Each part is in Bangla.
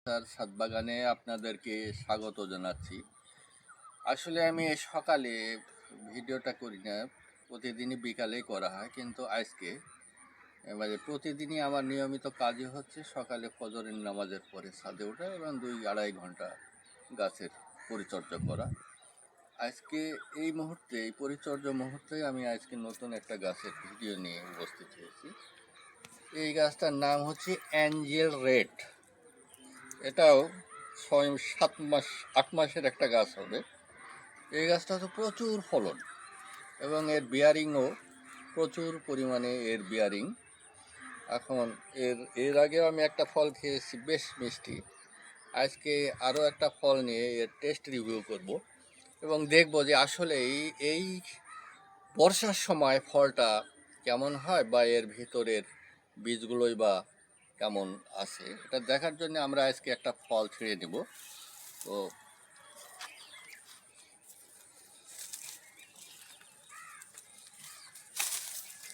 স্যার ছাদ বাগানে আপনাদেরকে স্বাগত জানাচ্ছি। আসলে আমি সকালে ভিডিওটা করি না, প্রতিদিনই বিকালেই করা হয়, কিন্তু আজকে মানে প্রতিদিনই আমার নিয়মিত কাজই হচ্ছে সকালে ফজরের নামাজের পরে ছাদে ওঠা এবং 2-2.5 ঘন্টা গাছের পরিচর্যা করা। আজকে এই মুহূর্তে, এই পরিচর্যা মুহূর্তে আমি আজকে নতুন একটা গাছের ভিডিও নিয়ে উপস্থিত হয়েছি। এই গাছটার নাম হচ্ছে অ্যাঞ্জেল রেড। এটাও 6-7 মাস 8 মাসের একটা গাছ হবে। এই গাছটা তো প্রচুর ফলন এবং এর বিয়ারিংও প্রচুর পরিমাণে এর বিয়ারিং। এখন এর আগেও আমি একটা ফল খেয়েছি, বেশ মিষ্টি। আজকে আরও একটা ফল নিয়ে এর টেস্ট রিভিউ করব এবং দেখব যে আসলে এই বর্ষার সময় ফলটা কেমন হয় বা এর ভিতরের বীজগুলোই বা কেমন আছে, এটা দেখার জন্য আমরা আজকে একটা ফল ছিঁড়ে নেব। তো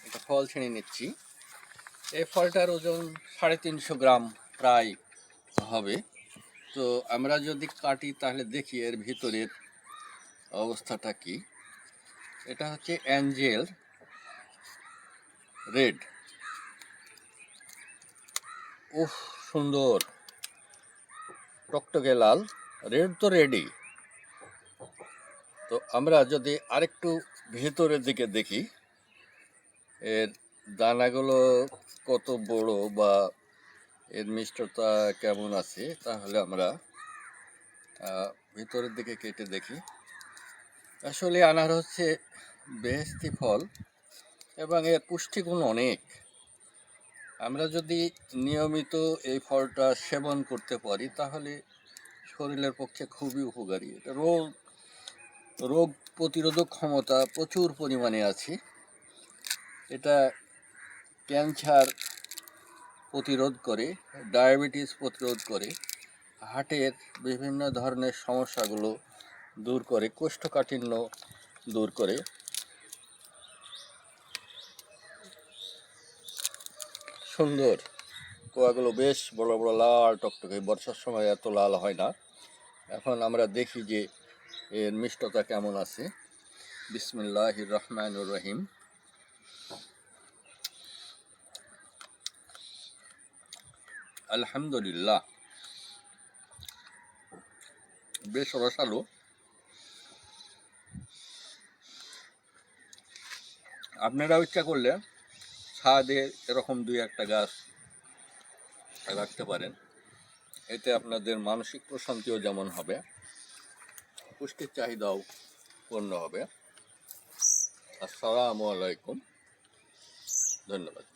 একটা ফল ছিঁড়ে নিচ্ছি। এই ফলটার ওজন 350 গ্রাম প্রায় হবে। তো আমরা যদি কাটি তাহলে দেখি এর ভিতরের অবস্থাটা কি। এটা হচ্ছে অ্যাঞ্জেল রেড। উফ, সুন্দর টকটকে লাল। রেড তো রেডই। তো আমরা যদি আরেকটু ভেতরের দিকে দেখি এর দানাগুলো কত বড় বা এর মিষ্টতা কেমন আছে, তাহলে আমরা ভিতরের দিকে কেটে দেখি। আসলে আনার হচ্ছে বেহেশতি ফল এবং এর পুষ্টিগুণ অনেক। আমরা যদি নিয়মিত এই ফলটা সেবন করতে পারি তাহলে শরীরের পক্ষে খুবই উপকারী। এটা রোগ প্রতিরোধক ক্ষমতা প্রচুর পরিমাণে আছে। এটা ক্যান্সার প্রতিরোধ করে, ডায়াবেটিস প্রতিরোধ করে, হার্টের বিভিন্ন ধরনের সমস্যাগুলো দূর করে, কোষ্ঠকাঠিন্য দূর করে। সুন্দর কোয়াগুলো বেশ বড় বড় লাল টকটকে, বর্ষার সময় এত লাল হয় না। এখন আমরা দেখি যে এর মিষ্টতা কেমন আছে। বিসমিল্লাহির রহমানির রহিম। আলহামদুলিল্লাহ, বেশ রসালো। আপনারাও ইচ্ছা করলে ছাদে এরকম 2-1টা গাছ রাখতে পারেন। এতে আপনাদের মানসিক প্রশান্তিও যেমন হবে, পুষ্টির চাহিদাও পূর্ণ হবে। আসসালামু আলাইকুম, ধন্যবাদ।